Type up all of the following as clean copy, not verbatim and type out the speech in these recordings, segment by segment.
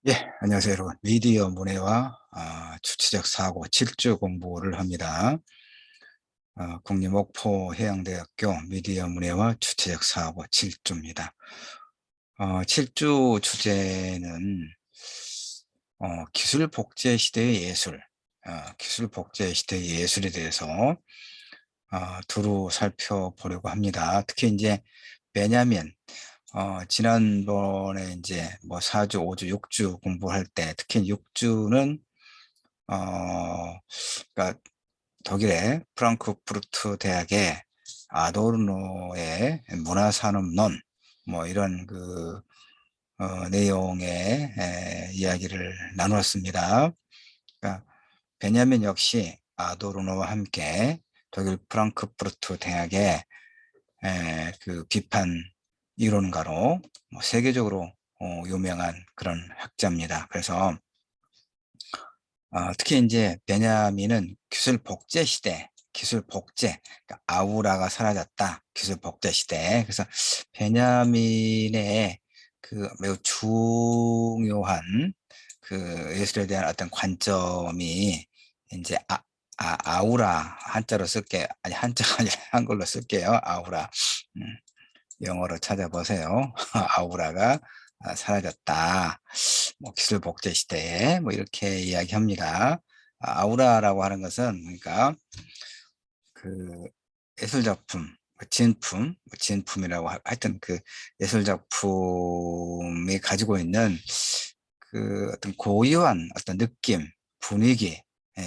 예, 안녕하세요, 여러분. 미디어 문해와 주체적 사고 7주 공부를 합니다. 국립목포해양대학교 미디어 문해와 주체적 사고 7주입니다. 7주 주제는 기술 복제 시대의 예술, 기술 복제 시대의 예술에 대해서 두루 살펴보려고 합니다. 특히 이제 베냐민, 지난번에 이제 뭐 4주, 5주, 6주 공부할 때 특히 6주는 그러니까 독일의 프랑크푸르트 대학의 아도르노의 문화산업론 뭐 이런 내용의 이야기를 나누었습니다. 그러니까 베냐민 역시 아도르노와 함께 독일 프랑크푸르트 대학의 그 비판 이론가로 뭐 세계적으로 유명한 그런 학자입니다. 그래서 특히 이제 베냐민은 기술 복제 시대, 기술 복제, 그러니까 아우라가 사라졌다, 기술 복제 시대. 그래서 베냐민의 그 매우 중요한 그 예술에 대한 어떤 관점이 이제 아우라 한자로 쓸게 아니 한자가 아니라 한글로 쓸게요. 아우라. 음, 영어로 찾아보세요. 아우라가 사라졌다. 뭐 기술 복제 시대에 뭐 이렇게 이야기합니다. 아우라라고 하는 것은 그러니까 그 예술 작품, 진품이라고 하여튼 그 예술 작품이 가지고 있는 그 어떤 고유한 어떤 느낌, 분위기,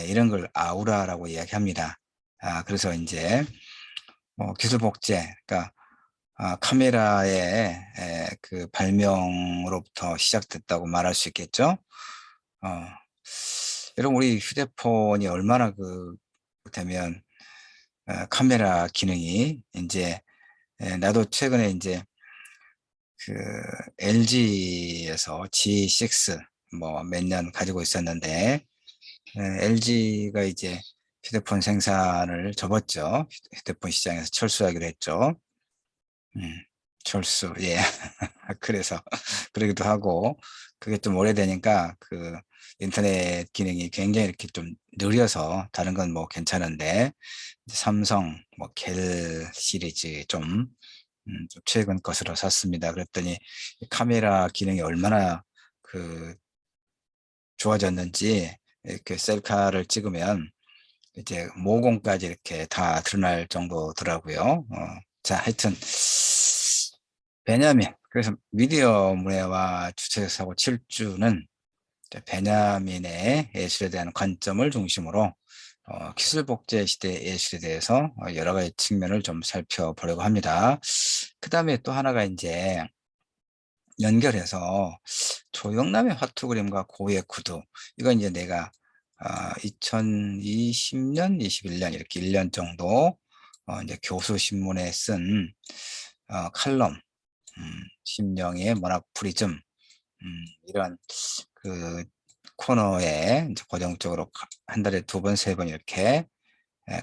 이런 걸 아우라라고 이야기합니다. 그래서 이제 기술 복제, 그러니까 카메라의 그 발명으로부터 시작됐다고 말할 수 있겠죠. 어, 여러분 우리 휴대폰이 얼마나 되면 카메라 기능이 이제 나도 최근에 이제 그 LG에서 G6 뭐 몇 년 가지고 있었는데 LG가 이제 휴대폰 생산을 접었죠. 휴대폰 시장에서 철수하기로 했죠. 음, 철수, 예. 그래서 그러기도 하고 그게 좀 오래되니까 그 인터넷 기능이 굉장히 이렇게 좀 느려서 다른 건 뭐 괜찮은데 삼성 뭐 갤 시리즈 좀 최근 것으로 샀습니다. 그랬더니 카메라 기능이 얼마나 그 좋아졌는지 이렇게 셀카를 찍으면 이제 모공까지 이렇게 다 드러날 정도더라고요. 자, 하여튼 베냐민. 그래서 미디어 문해와 주체적 사고 7주는 베냐민의 예술에 대한 관점을 중심으로 기술 복제 시대 예술에 대해서 여러 가지 측면을 좀 살펴보려고 합니다. 그 다음에 또 하나가 이제 연결해서 조영남의 화투 그림과 고의 구두. 이건 이제 내가 2020년, 21년 이렇게 1년 정도 이제 교수 신문에 쓴 칼럼, 심령의 문학 프리즘, 이런 그 코너에 이제 고정적으로 한 달에 두 번, 세 번 이렇게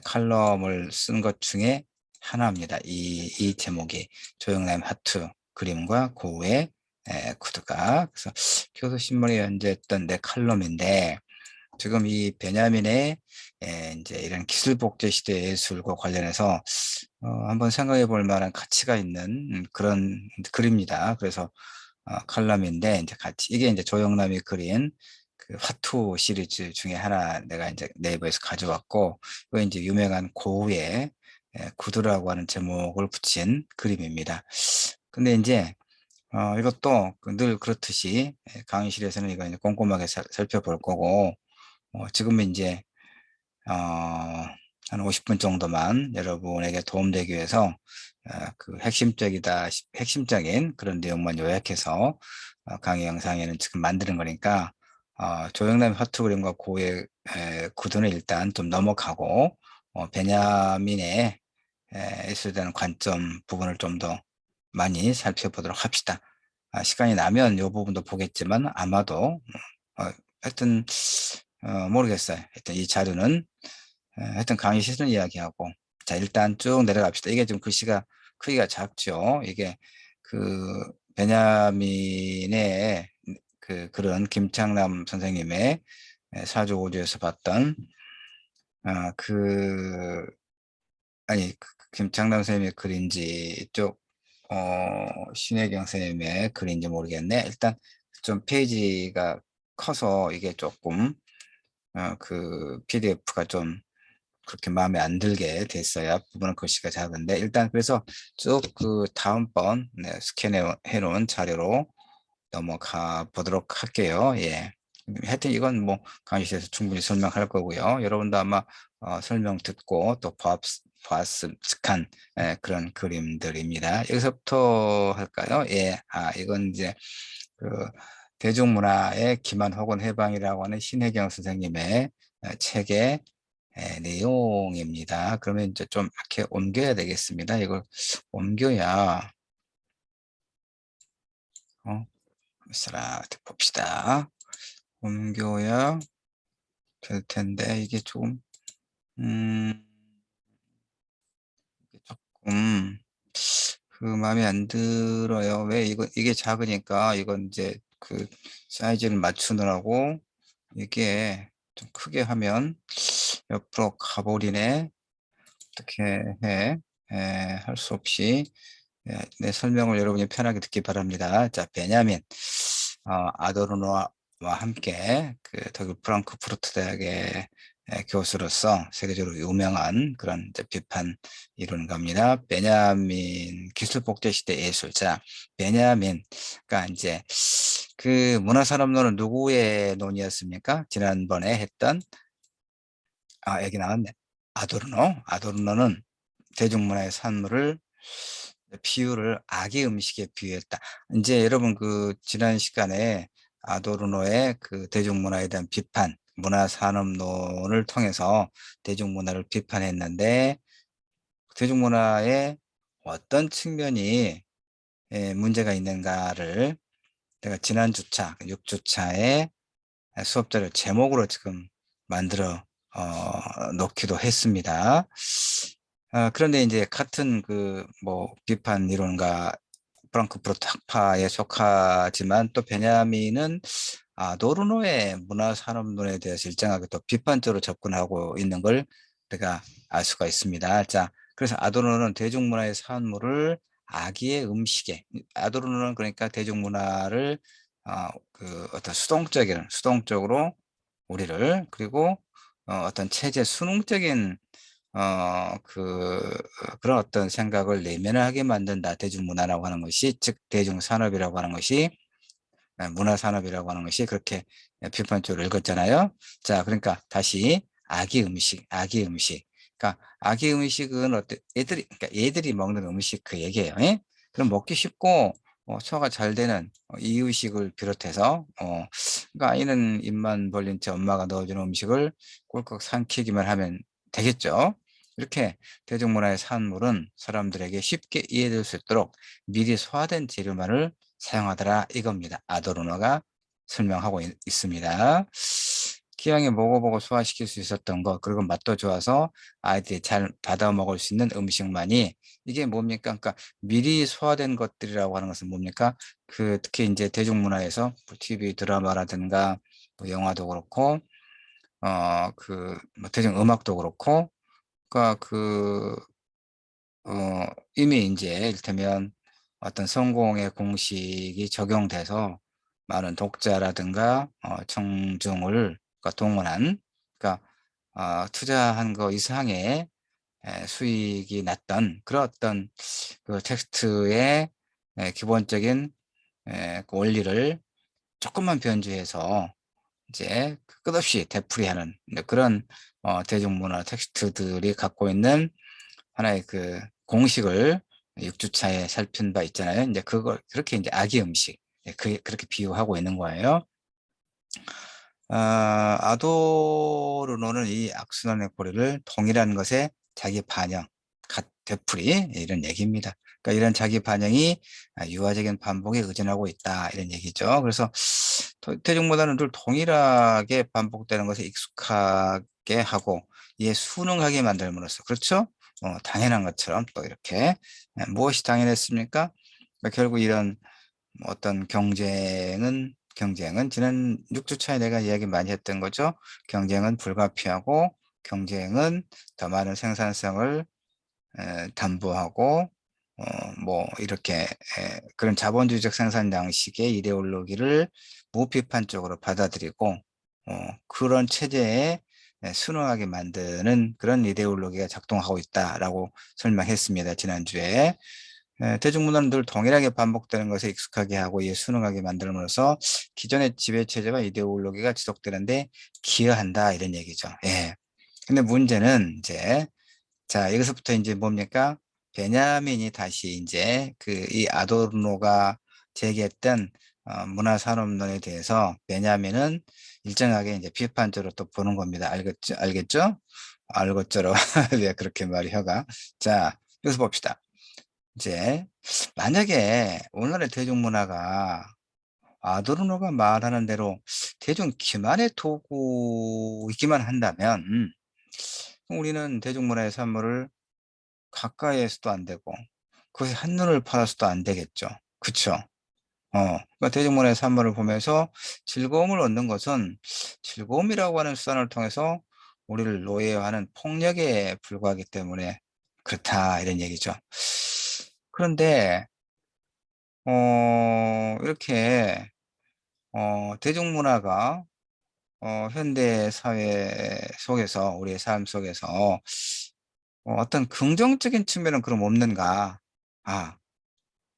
칼럼을 쓴 것 중에 하나입니다. 이 제목이 조영남 하트 그림과 고우의 구두가. 그래서 교수신문에 연재했던 내 칼럼인데 지금 이 베냐민의 이제 이런 기술 복제 시대 예술과 관련해서 한번 생각해 볼 만한 가치가 있는 그런 글입니다. 그래서 칼럼인데 이제 같이 이게 이제 조영남이 그린 그 화투 시리즈 중에 하나 내가 이제 네이버에서 가져왔고 이거 이제 유명한 고우의 구두라고 하는 제목을 붙인 그림입니다. 근데 이제 이것도 늘 그렇듯이 강의실에서는 이거 이제 꼼꼼하게 살펴볼 거고 지금은 이제 한 50분 정도만 여러분에게 도움되기 위해서 그 핵심적인 그런 내용만 요약해서 강의 영상에는 지금 만드는 거니까 조영남 화투 그림과 고의 구도는 일단 좀 넘어가고 베냐민의 예술에 대한 관점 부분을 좀 더 많이 살펴보도록 합시다. 시간이 나면 이 부분도 보겠지만 아마도 하여튼 모르겠어요. 하여튼 이 자료는 하여튼 강의 시즌 이야기하고 자 일단 쭉 내려갑시다. 이게 좀 글씨가 크기가 작죠. 이게 그 베냐민의 그런 김창남 선생님의 사주오주에서 봤던 아니 김창남 선생님의 글인지 신혜경 선생님의 글인지 모르겠네. 일단 좀 페이지가 커서 이게 조금 PDF가 좀 그렇게 마음에 안 들게 됐어요. 앞부분은 글씨가 작은데 일단 그래서 쭉 다음번 스캔해 놓은 자료로 넘어가 보도록 할게요. 예. 하여튼 이건 뭐 강의실에서 충분히 설명할 거고요. 여러분도 아마 설명 듣고 또 보았음직한 그런 그림들입니다. 여기서부터 할까요? 예. 이건 이제 그 대중문화의 기만 혹은 해방이라고 하는 신혜경 선생님의 책의 내용입니다. 그러면 이제 좀 이렇게 옮겨야 되겠습니다. 이걸 옮겨야 봅시다. 옮겨야 될 텐데 이게 조금 조금 마음에 안 들어요. 왜 이게 작으니까 이건 이제 사이즈를 맞추느라고 이게 좀 크게 하면 옆으로 가버리네. 어떻게 해? 할 수 없이 내 설명을 여러분이 편하게 듣기 바랍니다. 자, 베냐민 아도르노와 함께 독일 프랑크푸르트 대학의 교수로서 세계적으로 유명한 그런 이제 비판 이론가입니다. 베냐민 기술복제 시대 예술자 베냐민. 그러니까 이제 문화산업론은 누구의 논이었습니까? 지난번에 했던 여기 나왔네. 아도르노는 대중문화의 산물을 비유를 악의 음식에 비유했다. 이제 여러분 지난 시간에 아도르노의 대중문화에 대한 비판, 문화산업론을 통해서 대중문화를 비판했는데 대중문화의 어떤 측면이 문제가 있는가를 내가 지난 주차, 6주차에 수업자료 제목으로 지금 만들어 놓기도 했습니다. 그런데 이제 같은 비판 이론가 프랑크푸르트 학파에 속하지만 또 베냐민은 아도르노의 문화산업론에 대해서 일정하게 또 비판적으로 접근하고 있는 걸 우리가 알 수가 있습니다. 자, 그래서 아도르노는 대중문화의 산물을 악의의 음식에, 아도르노는 그러니까 대중문화를 어떤 수동적으로 우리를 그리고 어떤 체제 수능적인 그런 어떤 생각을 내면하게 만든다. 대중문화라고 하는 것이, 즉 대중산업이라고 하는 것이, 문화산업이라고 하는 것이 그렇게 비판적으로 읽었잖아요. 자, 그러니까 다시 악의 음식. 그러니까 악의 음식은 그러니까 애들이 먹는 음식 그 얘기예요. 예? 그럼 먹기 쉽고 소화가 잘 되는 이유식을 비롯해서 그러니까 아이는 입만 벌린 채 엄마가 넣어주는 음식을 꿀꺽 삼키기만 하면 되겠죠. 이렇게 대중문화의 산물은 사람들에게 쉽게 이해될 수 있도록 미리 소화된 재료만을 사용하더라 이겁니다. 아도르노가 설명하고 있습니다. 기왕에 먹어보고 소화시킬 수 있었던 것, 그리고 맛도 좋아서 아이들이 잘 받아 먹을 수 있는 음식만이 이게 뭡니까? 그러니까 미리 소화된 것들이라고 하는 것은 뭡니까? 특히 이제 대중문화에서 TV 드라마라든가 영화도 그렇고 대중음악도 그렇고 그러니까 이미 이제 이를테면 어떤 성공의 공식이 적용돼서 많은 독자라든가 청중을 동원한, 그러니까 투자한 거 이상의 수익이 났던 그런 어떤 텍스트의 기본적인 원리를 조금만 변주해서 이제 끝없이 되풀이하는 그런 대중문화 텍스트들이 갖고 있는 하나의 공식을 6주차에 살핀 바 있잖아요. 이제 그렇게 이제 악의 음식, 그렇게 비유하고 있는 거예요. 아도르노는 이 악순환의 고리를 동일한 것에 자기 반영, 되풀이 이런 얘기입니다. 그러니까 이런 자기 반영이 유화적인 반복에 의존하고 있다 이런 얘기죠. 그래서 대중문화는 늘 동일하게 반복되는 것에 익숙하게 하고 이에 순응하게 만들므로써, 그렇죠? 당연한 것처럼 또 이렇게 무엇이 당연했습니까? 그러니까 결국 이런 어떤 경쟁은 경쟁은 지난 6주차에 내가 이야기 많이 했던 거죠. 경쟁은 불가피하고 경쟁은 더 많은 생산성을 담보하고 뭐 이렇게 그런 자본주의적 생산 양식의 이데올로기를 무비판적으로 받아들이고 그런 체제에 순응하게 만드는 그런 이데올로기가 작동하고 있다라고 설명했습니다. 지난주에. 대중문화는 늘 동일하게 반복되는 것에 익숙하게 하고 이에 순응하게 만들므로써 기존의 지배체제와 이데올로기가 지속되는데 기여한다 이런 얘기죠. 예. 근데 문제는 이제 자 여기서부터 이제 뭡니까? 베냐민이 다시 이제 그 이 아도르노가 제기했던 문화산업론에 대해서 베냐민은 일정하게 이제 비판적으로 또 보는 겁니다. 알겠죠? 알겠죠? 알겠죠로 왜 그렇게 말이 혀가. 자 여기서 봅시다. 이제 만약에 오늘의 대중문화가 아도르노가 말하는 대로 대중 기만의 도구이기만 한다면 우리는 대중문화의 산물을 가까이에서도 안 되고 그것이 한눈을 팔아서도 안 되겠죠. 그쵸? 그러니까 대중문화의 산물을 보면서 즐거움을 얻는 것은 즐거움이라고 하는 수단을 통해서 우리를 노예화하는 폭력에 불과하기 때문에 그렇다 이런 얘기죠. 그런데 이렇게 대중문화가 현대 사회 속에서 우리의 삶 속에서 어떤 긍정적인 측면은 그럼 없는가? 아,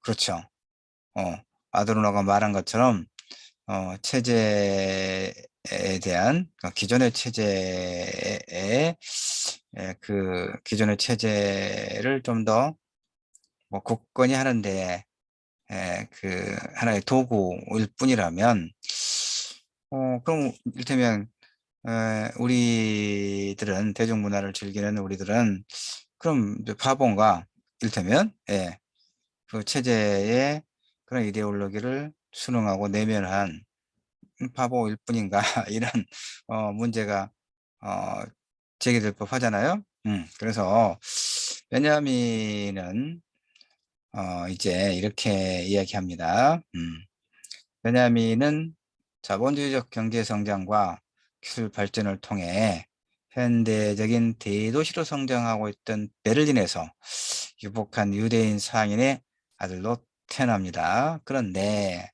그렇죠. 어, 아도르노가 말한 것처럼 체제에 대한 기존의 체제의 그 기존의 체제를 좀 더 뭐 굳건히 하는데 그 하나의 도구일 뿐이라면 그럼 이를테면 우리들은 대중문화를 즐기는 우리들은 그럼 이제 바본가 이를테면 그 체제의 그런 이데올로기를 순응하고 내면한 바보일 뿐인가 이런 문제가 어, 제기될 법하잖아요. 그래서 베냐민은 이제 이렇게 이야기합니다. 베냐민은 자본주의적 경제 성장과 기술 발전을 통해 현대적인 대도시로 성장하고 있던 베를린에서 유복한 유대인 상인의 아들로 태어납니다. 그런데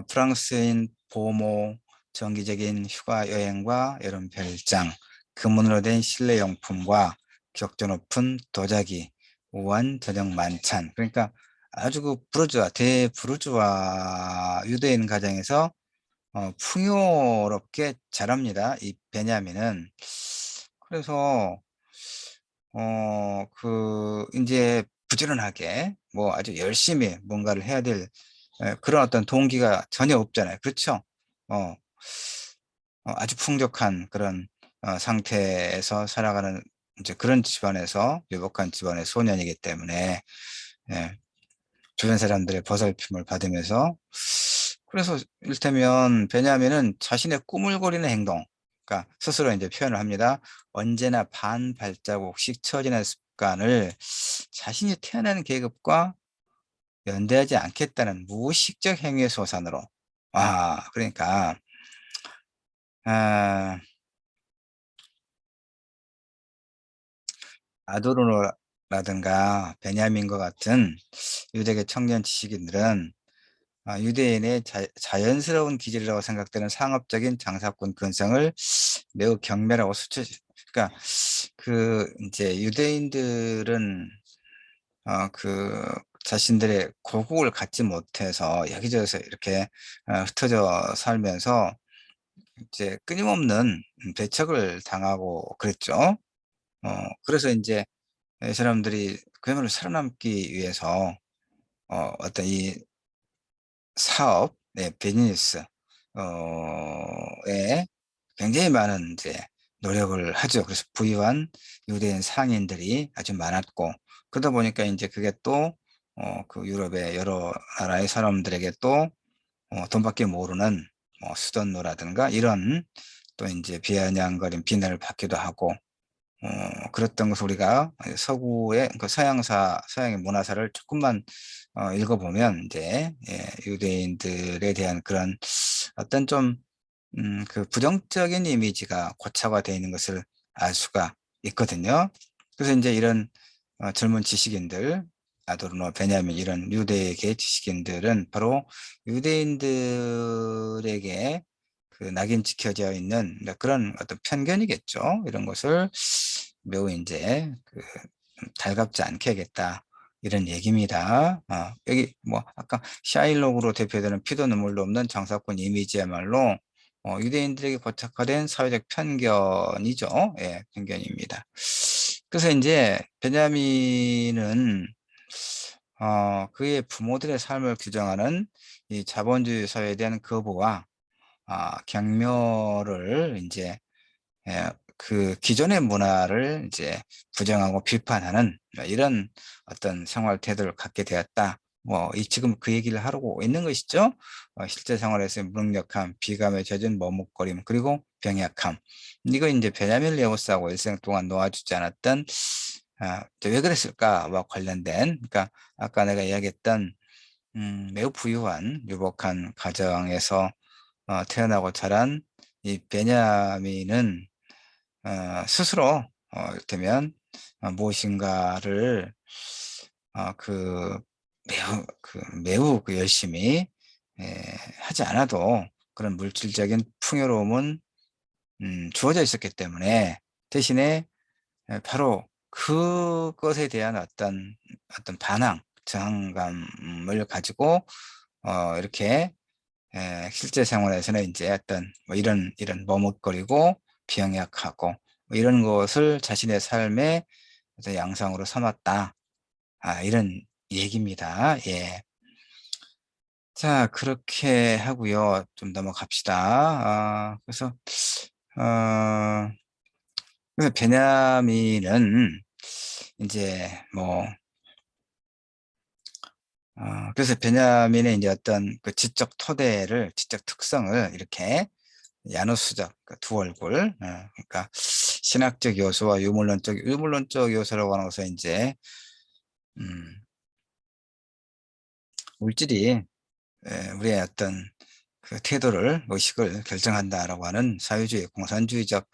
프랑스인 보모, 정기적인 휴가 여행과 여름 별장, 금은으로 된 실내용품과 격조 높은 도자기, 우아한 저녁 만찬. 그러니까 아주 그 부르주아, 대부르주아 유대인 가정에서 풍요롭게 자랍니다. 이 베냐민은. 그래서 이제 부지런하게 뭐 아주 열심히 뭔가를 해야 될 그런 어떤 동기가 전혀 없잖아요. 그렇죠? 어, 아주 풍족한 그런 상태에서 살아가는 이제 그런 집안에서 유복한 집안의 소년이기 때문에 예, 주변 사람들의 보살핌을 받으면서 그래서 일테면 베냐민은 자신의 꿈을 거리는 행동, 그러니까 스스로 이제 표현을 합니다. 언제나 반 발자국씩 처지는 습관을 자신이 태어난 계급과 연대하지 않겠다는 무의식적 행위의 소산으로. 그러니까 아, 아도르노라든가 베냐민과 같은 유대계 청년 지식인들은 유대인의 자연스러운 기질이라고 생각되는 상업적인 장사꾼 근성을 매우 경멸하고 그러니까 그 이제 유대인들은 그 자신들의 고국을 갖지 못해서 여기저기서 이렇게 흩어져 살면서 이제 끊임없는 배척을 당하고 그랬죠. 그래서 이제 사람들이 그야말로 살아남기 위해서 어떤 이 사업, 비즈니스, 에 굉장히 많은 이제 노력을 하죠. 그래서 부유한 유대인 상인들이 아주 많았고, 그러다 보니까 이제 그게 또, 그 유럽의 여러 나라의 사람들에게 또, 돈밖에 모르는 뭐 수던노라든가 이런 또 이제 비아냥거린 비난을 받기도 하고, 그랬던 것을 우리가 서구의 그 서양의 문화사를 조금만 읽어보면 이제 유대인들에 대한 그런 어떤 좀 그 부정적인 이미지가 고착화되어 있는 것을 알 수가 있거든요. 그래서 이제 이런 젊은 지식인들, 아도르노, 베냐민 이런 유대계 지식인들은 바로 유대인들에게 그 낙인 찍혀져 있는 그런 어떤 편견이겠죠. 이런 것을 매우 이제 그 달갑지 않게 하겠다. 이런 얘기입니다. 여기 뭐 아까 샤일록으로 대표되는 피도 눈물도 없는 장사꾼 이미지야말로 유대인들에게 고착화된 사회적 편견이죠. 예, 편견입니다. 그래서 이제 베냐민은 그의 부모들의 삶을 규정하는 이 자본주의 사회에 대한 거부와 경멸을 이제 그 기존의 문화를 이제 부정하고 비판하는 이런 어떤 생활 태도를 갖게 되었다. 뭐, 지금 그 얘기를 하고 있는 것이죠. 실제 생활에서의 무능력함, 비감에 젖은 머뭇거림, 그리고 병약함. 이거 이제 베냐민 레오스하고 일생 동안 놓아주지 않았던, 왜 그랬을까와 관련된, 그러니까 아까 내가 이야기했던, 매우 부유한, 유복한 가정에서 태어나고 자란 이 베냐민은 스스로 이를테면 무엇인가를 그 매우 그 열심히 하지 않아도 그런 물질적인 풍요로움은 주어져 있었기 때문에 대신에 바로 그것에 대한 어떤 반항, 저항감을 가지고 이렇게 실제 생활에서는 이제 어떤 뭐 이런 머뭇거리고 비영약하고 뭐 이런 것을 자신의 삶의 어떤 양상으로 삼았다. 이런 얘기입니다. 예. 자, 그렇게 하고요. 좀 넘어갑시다. 어, 그래서 베냐민은 이제 뭐, 그래서 베냐민의 이제 어떤 그 지적 특성을 이렇게 야누스적 두 얼굴, 그러니까 신학적 요소와 유물론적 요소라고 하는 것은 이제 음, 물질이 우리의 어떤 그 태도를 의식을 결정한다라고 하는 사회주의 공산주의적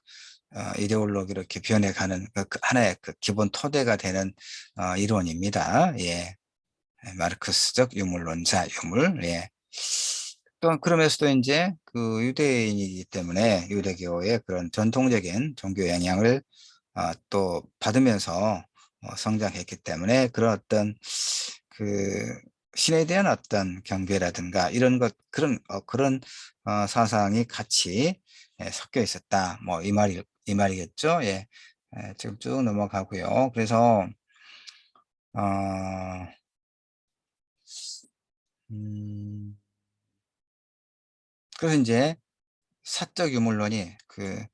이데올로기로 이렇게 변해가는 그 하나의 그 기본 토대가 되는 이론입니다. 예. 마르크스적 유물론자 유물. 예. 또 그러면서도 이제 그 유대인이기 때문에 유대교의 그런 전통적인 종교 영향을 또 받으면서 성장했기 때문에 그런 어떤 그 신에 대한 어떤 경배라든가 이런 그런 사상이 같이 섞여 있었다. 뭐 이 말이겠죠. 예. 지금 쭉 넘어가고요. 그래서 어, 음, 그래서 이제 사적 유물론이 그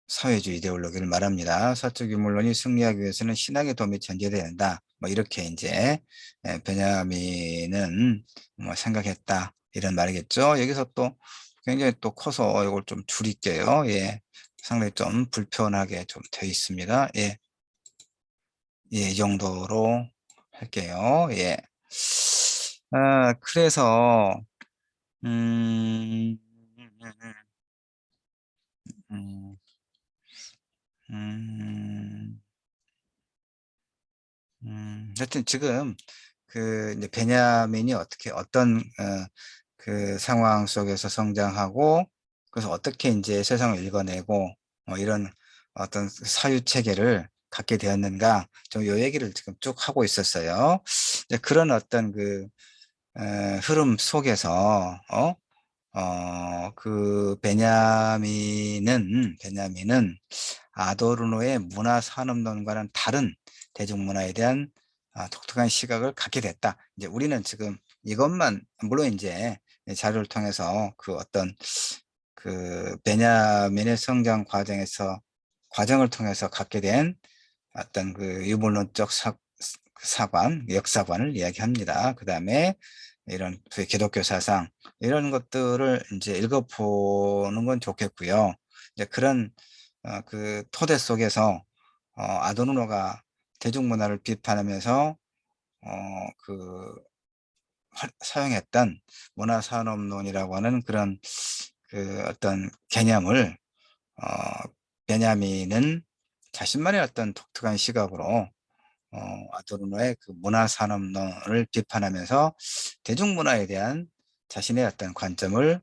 사회주의 이데올로기를 말합니다. 사적 유물론이 승리하기 위해서는 신학의 도움이 전제돼야 된다. 뭐 이렇게 이제 베냐민은 뭐 생각했다. 이런 말이겠죠. 여기서 또 굉장히 또 커서 이걸 좀 줄일게요. 예. 상당히 좀 불편하게 좀 되어 있습니다. 예. 예, 이 정도로 할게요. 예. 그래서 음, 음, 음, 하여튼 지금 그 이제 베냐민이 어떤 그 상황 속에서 성장하고 그래서 어떻게 이제 세상을 읽어내고 이런 어떤 사유 체계를 갖게 되었는가 좀 요 얘기를 지금 쭉 하고 있었어요. 이제 그런 어떤 그 흐름 속에서 그 베냐민은 아도르노의 문화산업론과는 다른 대중문화에 대한 독특한 시각을 갖게 됐다. 이제 우리는 지금 이것만, 물론 이제 자료를 통해서 그 어떤 그 베냐민의 성장 과정을 통해서 갖게 된 어떤 그 유물론적 역사관을 이야기합니다. 그 다음에 이런 소위 기독교 사상, 이런 것들을 이제 읽어보는 건 좋겠고요. 이제 그런 그 토대 속에서 아도르노가 대중문화를 비판하면서 그 사용했던 문화산업론이라고 하는 그런 그 어떤 개념을 어 베냐민은 자신만의 어떤 독특한 시각으로 아도르노의 그 문화산업론을 비판하면서 대중문화에 대한 자신의 어떤 관점을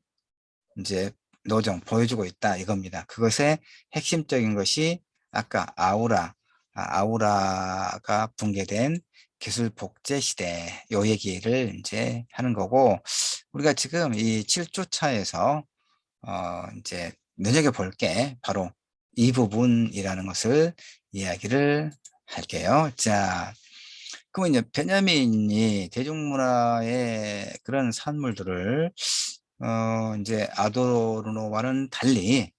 이제 보여주고 있다 이겁니다. 그것의 핵심적인 것이 아까 아우라가 붕괴된 기술 복제 시대 요 얘기를 이제 하는 거고, 우리가 지금 이 7주차에서 이제 눈여겨볼 게 바로 이 부분이라는 것을 이야기를 할게요. 자, 그러면 이제 베냐민이 대중문화의 그런 산물들을 이제 아도르노와는 달리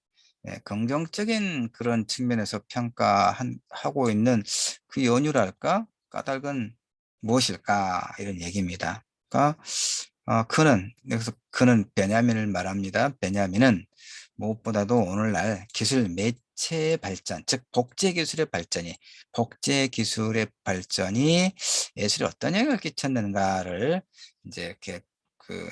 긍정적인 그런 측면에서 평가하고 있는 그 연유랄까? 까닭은 무엇일까? 이런 얘기입니다. 그러니까 여기서 그는 베냐민을 말합니다. 베냐민은 무엇보다도 오늘날 기술 매체의 발전, 즉 복제 기술의 발전이 예술에 어떤 영향을 끼쳤는가를 이제 이렇게 그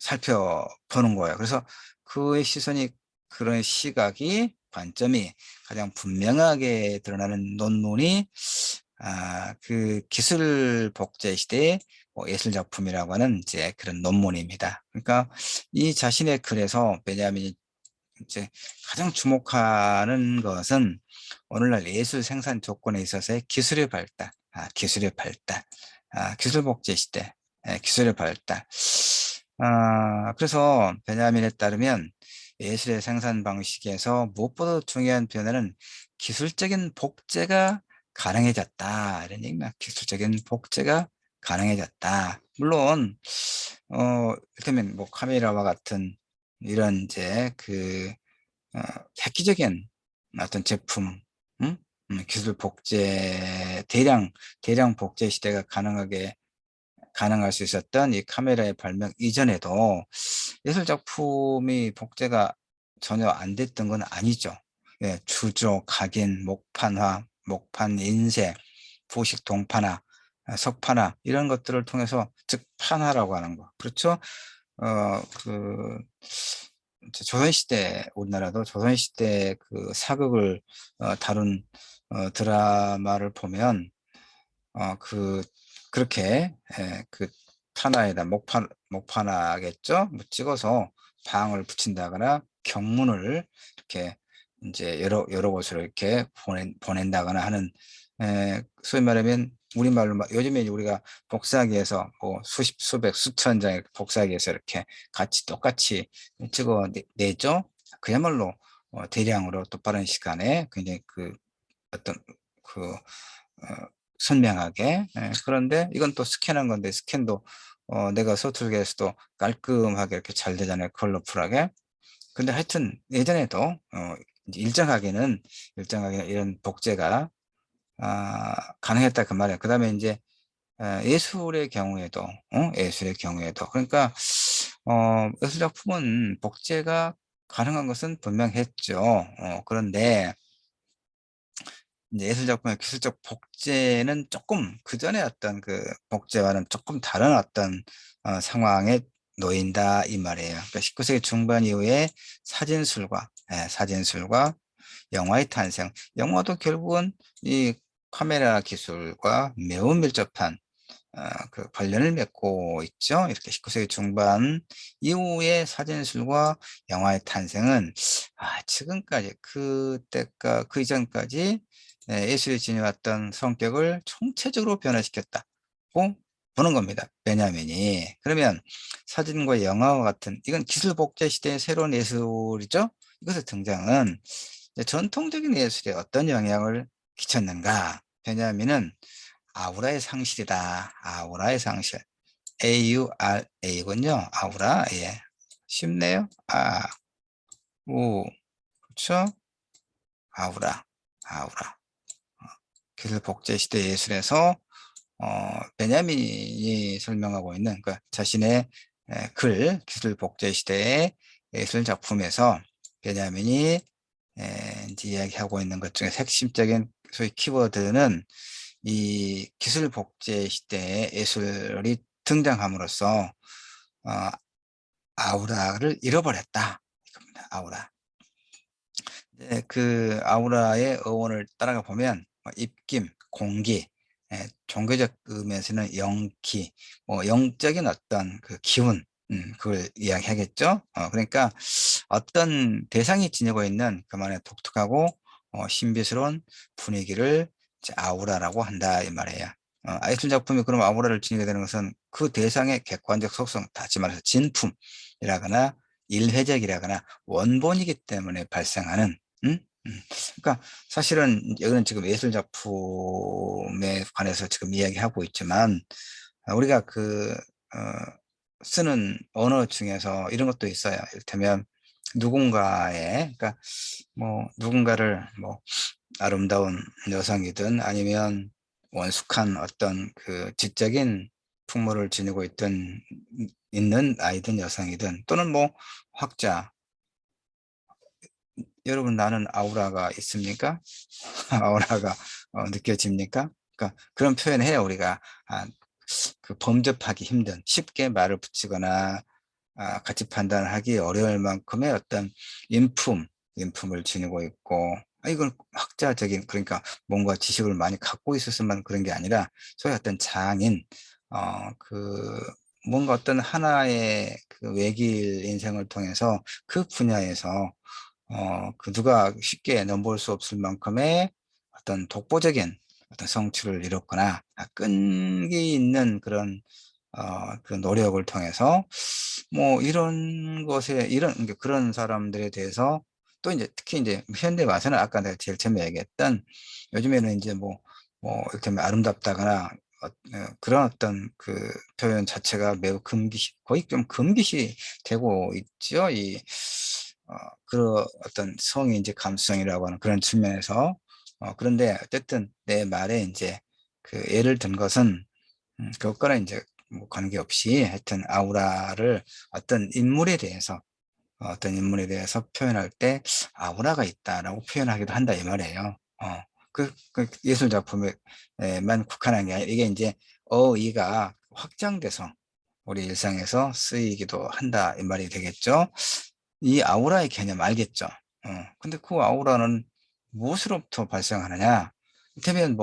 살펴보는 거예요. 그래서 그의 시선이, 그런 시각이, 관점이 가장 분명하게 드러나는 논문이 그 기술 복제 시대의 예술 작품이라고 하는 이제 그런 논문입니다. 그러니까 이 자신의 글에서 베냐민이 이제 가장 주목하는 것은 오늘날 예술 생산 조건에 있어서의 기술의 발달, 기술 복제 시대, 기술의 발달. 그래서 베냐민에 따르면 예술의 생산 방식에서 무엇보다 중요한 변화는 기술적인 복제가 가능해졌다. 이런 얘기입니다. 기술적인 복제가 가능해졌다. 물론, 이를테면 뭐 카메라와 같은 이런 이제 획기적인 어떤 제품, 음? 기술 복제, 대량 복제 시대가 가능할 수 있었던 이 카메라의 발명 이전에도 예술 작품이 복제가 전혀 안 됐던 건 아니죠. 예, 주조, 각인, 목판 인쇄, 부식 동판화, 석판화 이런 것들을 통해서, 즉 판화라고 하는 거. 그렇죠? 그 조선시대, 우리나라도 조선시대 그 사극을 다룬 드라마를 보면 그렇게 그 판화에다 목판화겠죠? 뭐 찍어서 방을 붙인다거나 경문을 이렇게 이제 여러 곳으로 이렇게 보낸다거나 하는, 소위 말하면 우리말로 요즘에 우리가 복사기에서 뭐 수백 수천 장 복사기에서 이렇게 같이 똑같이 찍어 내죠. 그야말로 대량으로 또 빠른 시간에 굉장히 그 어떤 그 선명하게. 그런데 이건 또 스캔한 건데, 스캔도 내가 서툴게 해서도 깔끔하게 이렇게 잘 되잖아요. 컬러풀하게. 근데 하여튼 예전에도 이제 일정하게는 이런 복제가 가능했다 그 말이에요. 그 다음에 이제 예술의 경우에도 그러니까 예술 작품은 복제가 가능한 것은 분명했죠. 그런데 이제 예술작품의 기술적 복제는 조금 그전에 어떤 그 복제와는 조금 다른 어떤 상황에 놓인다 이 말이에요. 그러니까 19세기 중반 이후에 사진술과 영화의 탄생. 영화도 결국은 이 카메라 기술과 매우 밀접한 그 관련을 맺고 있죠. 이렇게 19세기 중반 이후에 사진술과 영화의 탄생은 지금까지 그 이전까지 예술이 지녀왔던 성격을 총체적으로 변화시켰다고 보는 겁니다. 베냐민이. 그러면 사진과 영화와 같은, 이건 기술 복제 시대의 새로운 예술이죠. 이것의 등장은 이제 전통적인 예술에 어떤 영향을 끼쳤는가? 베냐민은 아우라의 상실이다. 아우라의 상실. AURA군요. 아우라. 예. 쉽네요. 그렇죠? 아우라. 아우라. 기술 복제 시대 예술에서 베냐민이 설명하고 있는 그 자신의 기술 복제 시대의 예술 작품에서 베냐민이 이제 이야기하고 있는 것 중에 핵심적인 소위 키워드는 이 기술 복제 시대에 예술이 등장함으로써 어 아우라를 잃어버렸다 이겁니다. 아우라. 네, 그 아우라의 어원을 따라가 보면 입김, 공기, 종교적 의미에서는 영기, 뭐 영적인 어떤 그 기운, 그걸 이야기하겠죠. 그러니까 어떤 대상이 지니고 있는 그만의 독특하고 신비스러운 분위기를 이제 아우라라고 한다 이 말이에요. 예술 작품이 그럼 아우라를 지니게 되는 것은 그 대상의 객관적 속성, 다시 말해서 진품이라거나 일회적이라거나 원본이기 때문에 발생하는 음? 그러니까 사실은 이거는 지금 예술 작품에 관해서 지금 이야기하고 있지만 우리가 쓰는 언어 중에서 이런 것도 있어요. 이를테면 누군가의 그러니까 뭐 누군가를 뭐 아름다운 여성이든 아니면 원숙한 어떤 그 지적인 풍모를 지니고 있는 아이든 여성이든 또는 뭐 학자, 여러분 나는 아우라가 있습니까? 아우라가 느껴집니까? 그러니까 그런 표현해요 우리가. 그 범접하기 힘든, 쉽게 말을 붙이거나 같이 판단을 하기 어려울 만큼의 어떤 인품, 인품을 지니고 있고, 이건 학자적인, 그러니까 뭔가 지식을 많이 갖고 있었으면 그런 게 아니라 소위 어떤 장인, 그 뭔가 어떤 하나의 그 외길 인생을 통해서 그 분야에서 그 누가 쉽게 넘볼 수 없을 만큼의 어떤 독보적인 어떤 성취를 이뤘거나 끈기 있는 그런 그 노력을 통해서 뭐 이런 것에 그러니까 그런 사람들에 대해서 또 이제 특히 이제 현대 와서는 아까 내가 제일 처음에 얘기했던 요즘에는 이제 이렇게 아름답다거나 그런 어떤 그 표현 자체가 매우 금기시 거의 좀 금기시 되고 있죠. 어, 그 어떤 성의 이제 감수성이라고 하는 그런 측면에서 그런데 어쨌든 내 말에 이제 그 예를 든 것은 그것과는 이제 뭐 관계없이 하여튼 아우라를 어떤 인물에 대해서 표현할 때 아우라가 있다라고 표현하기도 한다 이 말이에요. 그 예술 작품에만 국한한 게 아니라 이게 이제 어의가 확장돼서 우리 일상에서 쓰이기도 한다 이 말이 되겠죠. 이 아우라의 개념 알겠죠? 근데 그 아우라는 무엇으로부터 발생하느냐? 이를테면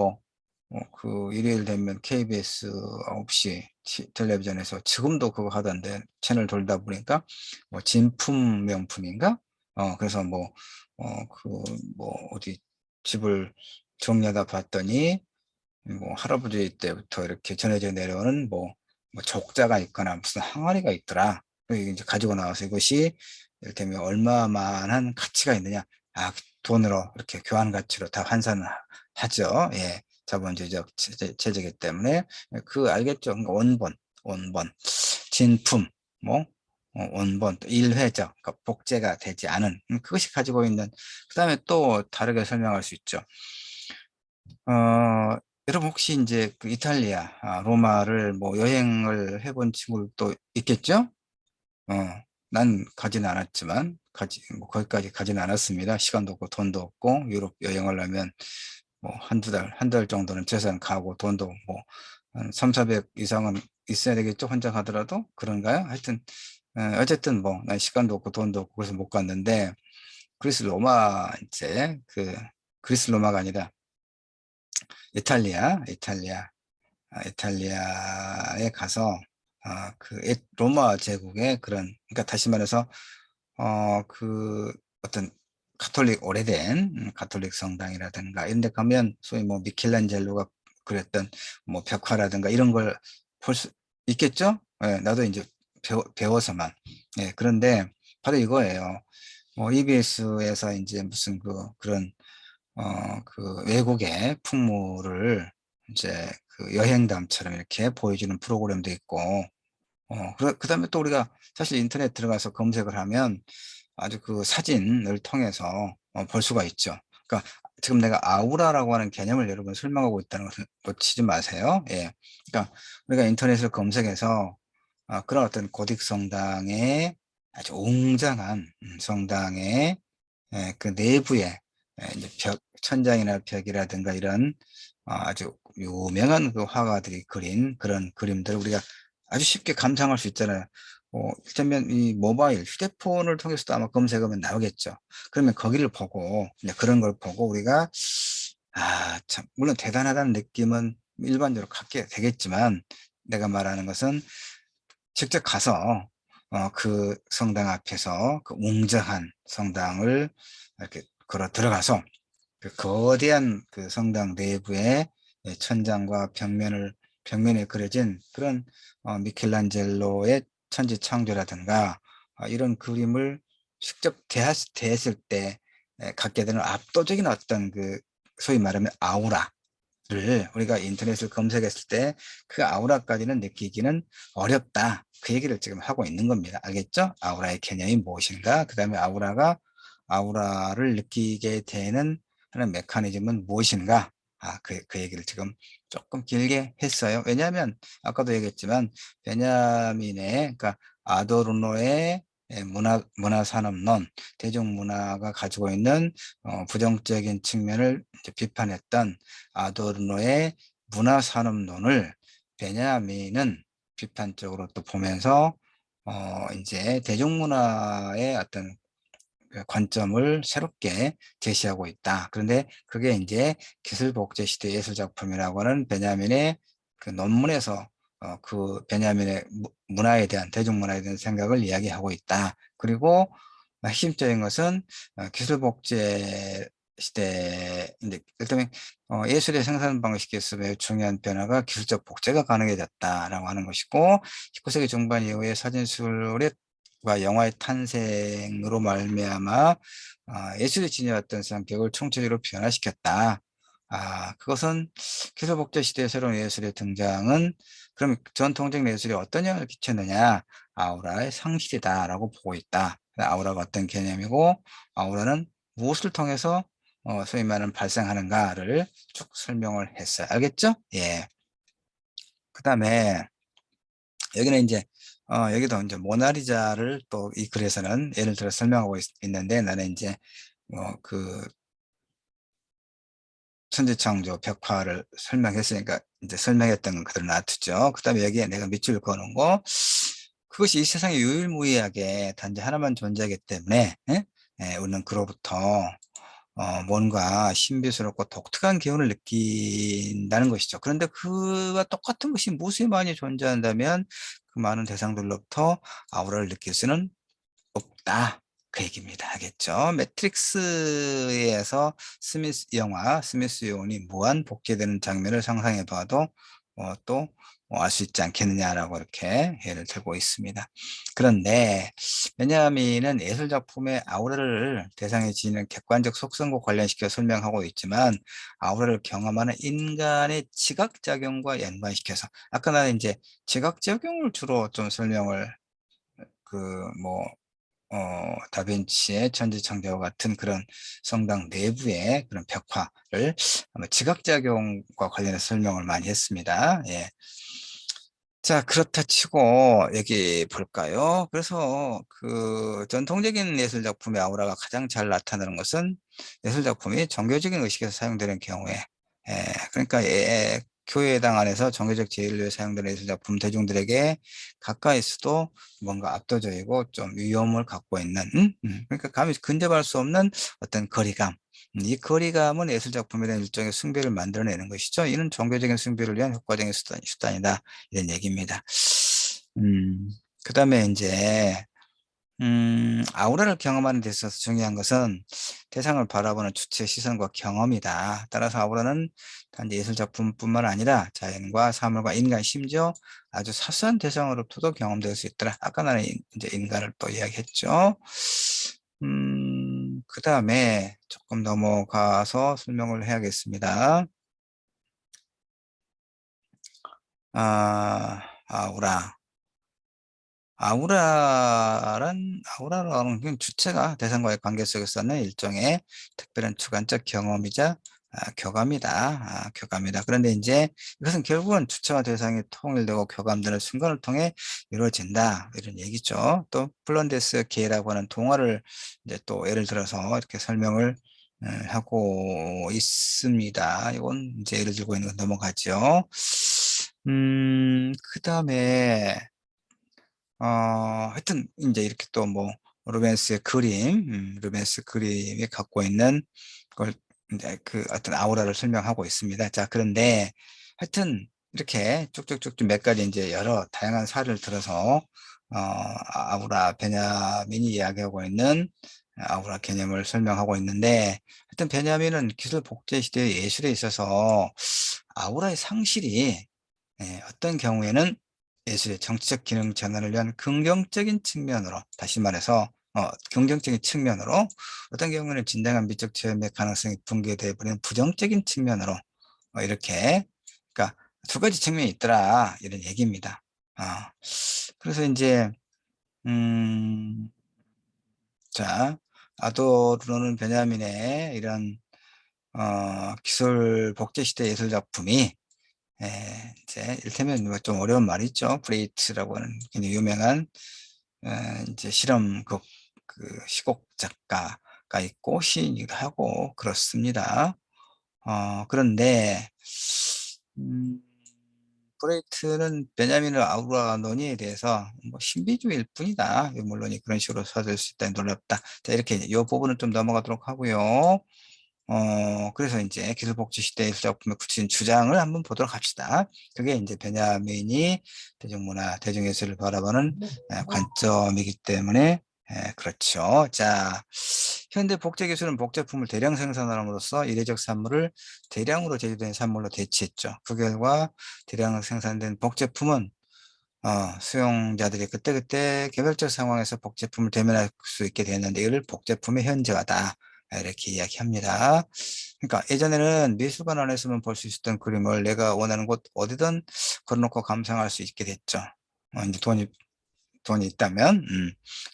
그 일요일 되면 KBS 9시 텔레비전에서 지금도 그거 하던데 채널 돌다 보니까 뭐 진품 명품인가? 그래서 어디 집을 정리하다 봤더니 뭐 할아버지 때부터 이렇게 전해져 내려오는 뭐 족자가 있거나 무슨 항아리가 있더라. 그리고 이제 가지고 나와서 이것이 이를테면 얼마만한 가치가 있느냐. 돈으로 이렇게 교환 가치로 다 환산을 하죠. 예. 자본주의적 체제이기 때문에 알겠죠. 그러니까 원본, 진품, 뭐 원본, 또 일회적, 그러니까 복제가 되지 않은 그것이 가지고 있는. 그다음에 또 다르게 설명할 수 있죠. 여러분 혹시 이제 그 이탈리아, 로마를 뭐 여행을 해본 친구도 있겠죠? 어, 난 가지는 않았지만, 거기까지 가지는 않았습니다. 시간도 없고 돈도 없고, 유럽 여행을 하면 뭐 한 달 정도는 최소한 가고 돈도 한 3, 400 이상은 있어야 되겠죠? 혼자 가더라도? 그런가요? 하여튼, 어쨌든 난 시간도 없고 돈도 없고 그래서 못 갔는데, 그리스 로마 이제 그리스 로마가 아니라 이탈리아에 가서 로마 제국의 그러니까 다시 말해서 어떤 오래된 가톨릭 성당이라든가 이런 데 가면 소위 뭐 미켈란젤로가 그렸던 뭐 벽화라든가 이런 걸 볼 수 있겠죠? 예, 나도 이제 배워서만. 예, 그런데 바로 이거예요. 뭐 EBS에서 이제 무슨 그런 외국의 풍물을 이제 그 여행담처럼 이렇게 보여주는 프로그램도 있고, 그다음에 또 우리가 사실 인터넷 들어가서 검색을 하면 아주 그 사진을 통해서 볼 수가 있죠. 그러니까 지금 내가 아우라라고 하는 개념을 여러분 설명하고 있다는 것을 놓치지 마세요. 예. 그러니까 우리가 인터넷을 검색해서 그런 어떤 고딕 성당의 아주 웅장한 성당의 그 내부에 이제 천장이나 벽이라든가 이런 아주 유명한 그 화가들이 그린 그런 그림들을 우리가 아주 쉽게 감상할 수 있잖아요. 일단은 이 모바일 휴대폰을 통해서도 아마 검색하면 나오겠죠. 그러면 거기를 보고 이제 그런 걸 보고 우리가 참 물론 대단하다는 느낌은 일반적으로 갖게 되겠지만, 내가 말하는 것은 직접 가서 그 성당 앞에서 그 웅장한 성당을 이렇게 걸어 들어가서 그 거대한 그 성당 내부의 천장과 벽면에 그려진 그런 미켈란젤로의 천지창조라든가 이런 그림을 직접 대했을 때 갖게 되는 압도적인 어떤 그 소위 말하면 아우라를 우리가 인터넷을 검색했을 때 그 아우라까지는 느끼기는 어렵다. 그 얘기를 지금 하고 있는 겁니다. 알겠죠? 아우라의 개념이 무엇인가? 그 다음에 아우라를 느끼게 되는 하는 메커니즘은 무엇인가? 그 얘기를 지금 조금 길게 했어요. 왜냐하면 아까도 얘기했지만 베냐민의, 그러니까 아도르노의 문화산업론, 대중문화가 가지고 있는 부정적인 측면을 이제 비판했던 아도르노의 문화산업론을 베냐민은 비판적으로 또 보면서 이제 대중문화의 어떤 그 관점을 새롭게 제시하고 있다. 그런데 그게 이제 기술복제 시대 예술작품이라고 하는 베냐민의 그 논문에서 그 베냐민의 문화에 대한, 대중문화에 대한 생각을 이야기하고 있다. 그리고 핵심적인 것은 기술복제 시대인데, 일단 예술의 생산 방식에서 매우 중요한 변화가 기술적 복제가 가능해졌다라고 하는 것이고, 19세기 중반 이후에 사진술의 과 영화의 탄생으로 말미암아 예술이 지녀왔던 성격을 총체적으로 변화시켰다. 그것은 기술복제 시대의 새로운 예술의 등장은 그럼 전통적 예술이 어떤 영향을 끼쳤느냐? 아우라의 상실이다라고 보고 있다. 아우라가 어떤 개념이고, 아우라는 무엇을 통해서 소위 말하는 발생하는가를 쭉 설명을 했어요. 알겠죠? 예. 그 다음에 여기는 이제 여기도 이제 모나리자를 또 이 글에서는 예를 들어 설명하고 있는데, 나는 이제 그 천지창조 벽화를 설명했으니까 이제 설명했던 건 그대로 놔두죠. 그 다음에 여기에 내가 밑줄 그어놓은 거, 그것이 이 세상에 유일무이하게 단지 하나만 존재하기 때문에 우리는 그로부터 뭔가 신비스럽고 독특한 기운을 느낀다는 것이죠. 그런데 그와 똑같은 것이 무수히 많이 존재한다면 그 많은 대상들로부터 아우라를 느낄 수는 없다. 그 얘기입니다. 알겠죠? 매트릭스에서 스미스 요원이 무한 복제되는 장면을 상상해 봐도 또 알 수 있지 않겠느냐라고 이렇게 예를 들고 있습니다. 그런데 베냐민은 예술 작품의 아우라를 대상에 지니는 객관적 속성과 관련시켜 설명하고 있지만, 아우라를 경험하는 인간의 지각작용과 연관시켜서, 아까 나는 이제 지각작용을 주로 좀 설명을 그뭐 다빈치의 천지창조와 같은 그런 성당 내부의 그런 벽화를 아마 지각작용과 관련해서 설명을 많이 했습니다. 예. 자, 그렇다 치고 여기 볼까요? 그래서 그 전통적인 예술 작품의 아우라가 가장 잘 나타나는 것은 예술 작품이 종교적인 의식에서 사용되는 경우에, 그러니까 교회당 안에서 종교적 제일로 사용되는 예술 작품, 대중들에게 가까이 있어도 뭔가 압도적이고 좀 위험을 갖고 있는, 그러니까 감히 근접할 수 없는 어떤 거리감. 이 거리감은 예술 작품에 대한 일종의 숭배를 만들어내는 것이죠. 이는 종교적인 숭배를 위한 효과적인 수단이다. 이런 얘기입니다. 그 다음에 이제, 아우라를 경험하는 데 있어서 중요한 것은 대상을 바라보는 주체의 시선과 경험이다. 따라서 아우라는 단지 예술작품뿐만 아니라 자연과 사물과 인간, 심지어 아주 사소한 대상으로부터도 경험될 수 있더라. 아까 나는 이제 인간을 또 이야기했죠. 그 다음에 조금 넘어가서 설명을 해야겠습니다. 아우라. 아우라라는 그 주체가 대상과의 관계 속에서는 일종의 특별한 주관적 경험이자 교감이다. 그런데 이제 이것은 결국은 주체와 대상이 통일되고 교감되는 순간을 통해 이루어진다. 이런 얘기죠. 또 플런데스 게라고 하는 동화를 이제 또 예를 들어서 이렇게 설명을 하고 있습니다. 이건 이제 예를 들고 있는 건 넘어가죠. 그다음에 하여튼 인제 이렇게 또 뭐 루벤스의 그림, 루벤스 그림이 갖고 있는 걸 인제 그 어떤 아우라를 설명하고 있습니다. 자, 그런데 하여튼 이렇게 쭉쭉쭉쭉 몇 가지 인제 여러 다양한 사례를 들어서 아우라 베냐민이 이야기하고 있는 아우라 개념을 설명하고 있는데, 하여튼 베냐민은 기술 복제 시대의 예술에 있어서 아우라의 상실이 어떤 경우에는 예술의 정치적 기능 전환을 위한 긍정적인 측면으로, 다시 말해서 긍정적인 측면으로, 어떤 경우에는 진정한 미적 체험의 가능성이 붕괴되어 버리는 부정적인 측면으로, 이렇게, 그러니까 두 가지 측면이 있더라, 이런 얘기입니다. 어, 그래서 이제 음, 자, 아도르노는 베냐민의 이런 기술 복제 시대 예술 작품이, 이제 일테면 뭐좀 어려운 말이 있죠. 브레이트라고 하는 굉장히 유명한 이제 실험극 그 시곡 작가가 있고 시인이기도 하고 그렇습니다. 그런데 음 브레이트는 베냐민의 아우라논의에 대해서 뭐 신비주의일 뿐이다. 물론 그런 식으로 써질 수 있다니 놀랍다. 자, 이렇게 이 부분은 좀 넘어가도록 하고요. 그래서 인제 기술복지 시대의 예술작품의 구체적인 주장을 한번 보도록 합시다. 그게 인제 베냐민이 대중문화, 대중예술을 바라보는 관점이기 때문에, 그렇죠. 자, 현대 복제 기술은 복제품을 대량 생산함으로써 이례적 산물을 대량으로 제조된 산물로 대체했죠. 그 결과 대량 생산된 복제품은 수용자들이 그때그때 개별적 상황에서 복제품을 대면할 수 있게 됐는데, 이를 복제품의 현재화다, 이렇게 이야기합니다. 그러니까 예전에는 미술관 안에서만 볼 수 있었던 그림을 내가 원하는 곳 어디든 걸어놓고 감상할 수 있게 됐죠. 이제 돈이 있다면,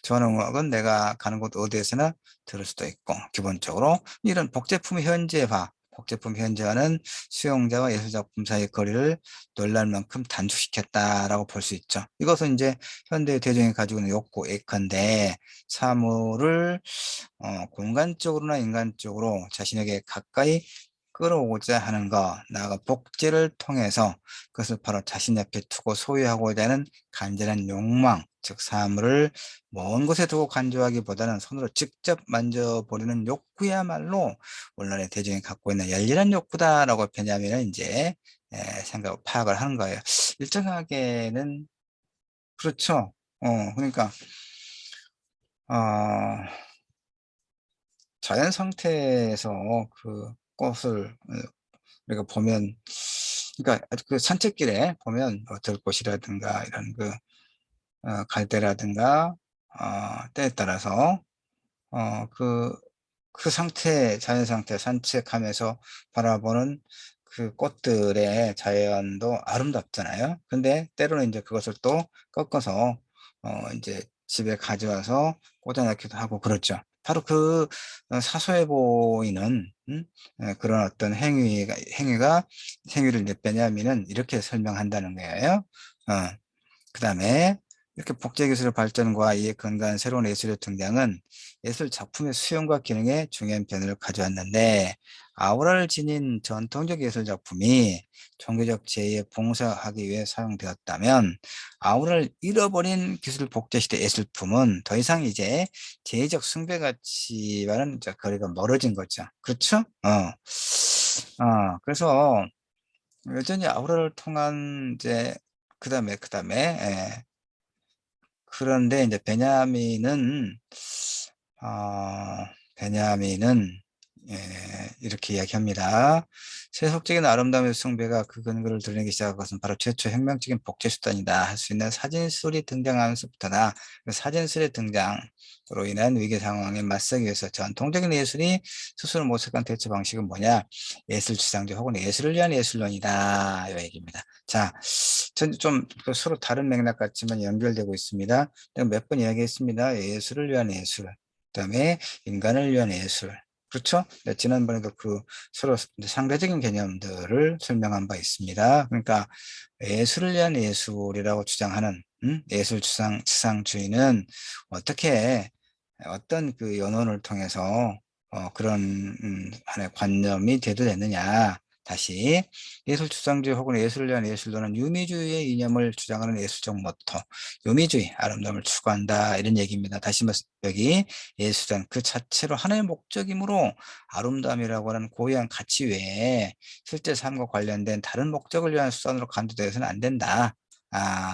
좋아하는 음악은 내가 가는 곳 어디에서나 들을 수도 있고, 기본적으로 이런 복제품 현재화는 수용자와 예술작품 사이의 거리를 놀랄 만큼 단축시켰다라고 볼 수 있죠. 이것은 이제 현대 대중이 가지고 있는 욕구, 예컨대 사물을 공간적으로나 인간적으로 자신에게 가까이 끌어오고자 하는 것, 나아가 복제를 통해서 그것을 바로 자신 옆에 두고 소유하고자 하는 간절한 욕망, 즉 사물을 먼 곳에 두고 간주하기보다는 손으로 직접 만져보려는 욕구야말로 오늘날의 대중이 갖고 있는 열렬한 욕구다라고 베냐민은 이제 파악을 하는 거예요. 일정하게는 그렇죠. 그러니까 어, 자연 상태에서 그 꽃을 우리가 보면, 그러니까 그 산책길에 보면 들꽃이라든가 이런 갈대라든가 때에 따라서 그 상태, 자연 상태 산책하면서 바라보는 그 꽃들의 자연도 아름답잖아요. 근데 때로는 이제 그것을 또 꺾어서 이제 집에 가져와서 꽂아 놓기도 하고 그렇죠. 바로 그 사소해 보이는 그런 어떤 행위를 이제 베냐민은 이렇게 설명한다는 거예요. 그다음에 이렇게 복제 기술의 발전과 이에 근거한 새로운 예술의 등장은 예술 작품의 수용과 기능에 중요한 변화를 가져왔는데, 아우라를 지닌 전통적 예술 작품이 종교적 제의에 봉사하기 위해 사용되었다면, 아우라를 잃어버린 기술 복제 시대 예술품은 더 이상 이제 제의적 숭배 가치와는 이제 거리가 멀어진 거죠. 그렇죠? 그래서 여전히 아우라를 통한 이제 그다음에 그런데 이제 어 베냐민은 이렇게 이야기합니다. 세속적인 아름다움의 숭배가 그 근거를 드러내기 시작한 것은 바로 최초 혁명적인 복제 수단이다 할 수 있는 사진술이 등장하면서부터다. 그 사진술의 등장으로 인한 위기 상황에 맞서기 위해서 전통적인 예술이 스스로 모색한 대처 방식은 뭐냐? 예술 추상적 혹은 예술을 위한 예술론이다, 이 얘기입니다. 자, 좀 서로 다른 맥락 같지만 연결되고 있습니다. 내가 몇 번 이야기했습니다. 예술을 위한 예술, 그다음에 인간을 위한 예술. 그렇죠? 네, 지난번에도 그 서로 상대적인 개념들을 설명한 바 있습니다. 그러니까 예술을 위한 예술이라고 주장하는 예술 추상주의는 어떻게 어떤 그 연원을 통해서 그런 하나의 관념이 돼도 되느냐. 다시 예술추상주의 혹은 예술을 위한 예술론은 유미주의의 이념을 주장하는 예술적 모토, 유미주의, 아름다움을 추구한다 이런 얘기입니다. 다시 말씀 여기 예술은 그 자체로 하나의 목적이므로 아름다움이라고 하는 고유한 가치 외에 실제 삶과 관련된 다른 목적을 위한 수단으로 간주되어서는 안 된다.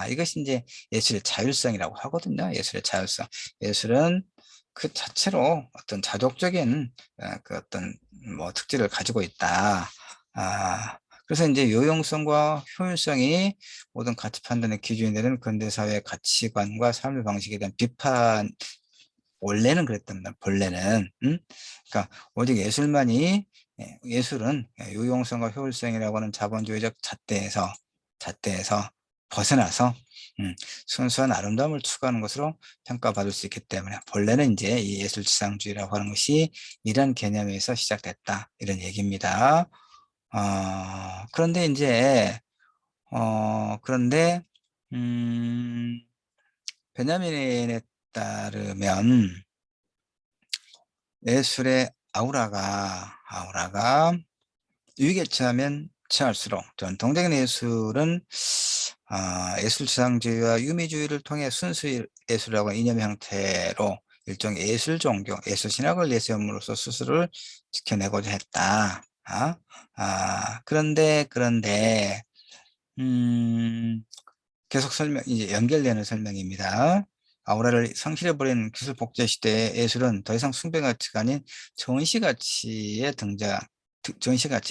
이것이 이제 예술의 자율성이라고 하거든요. 예술의 자율성. 예술은 그 자체로 어떤 자족적인 그 어떤 뭐 특질을 가지고 있다. 그래서 이제 요용성과 효율성이 모든 가치 판단의 기준이 되는 근대사회의 가치관과 삶의 방식에 대한 비판, 원래는 그랬답니다. 본래는. 그러니까 오직 예술은 유용성과 효율성이라고 하는 자본주의적 잣대에서 벗어나서 순수한 아름다움을 추구하는 것으로 평가받을 수 있기 때문에 본래는 이제 이 예술지상주의라고 하는 것이 이런 개념에서 시작됐다 이런 얘기입니다. 그런데 이제 그런데 베냐민에 따르면 예술의 아우라가 유익에 처하면 처할수록 전통적인 예술은 예술지상주의와 유미주의를 통해 순수 예술이라고 하는 이념 형태로 일종의 예술 종교, 예술 신학을 내세움으로써 스스로를 지켜내고자 했다. 그런데 음, 계속 이제 연결되는 설명입니다. 아우라를 상실해버린 기술 복제 시대의 예술은 더 이상 숭배 가치가 아닌 전시 가치의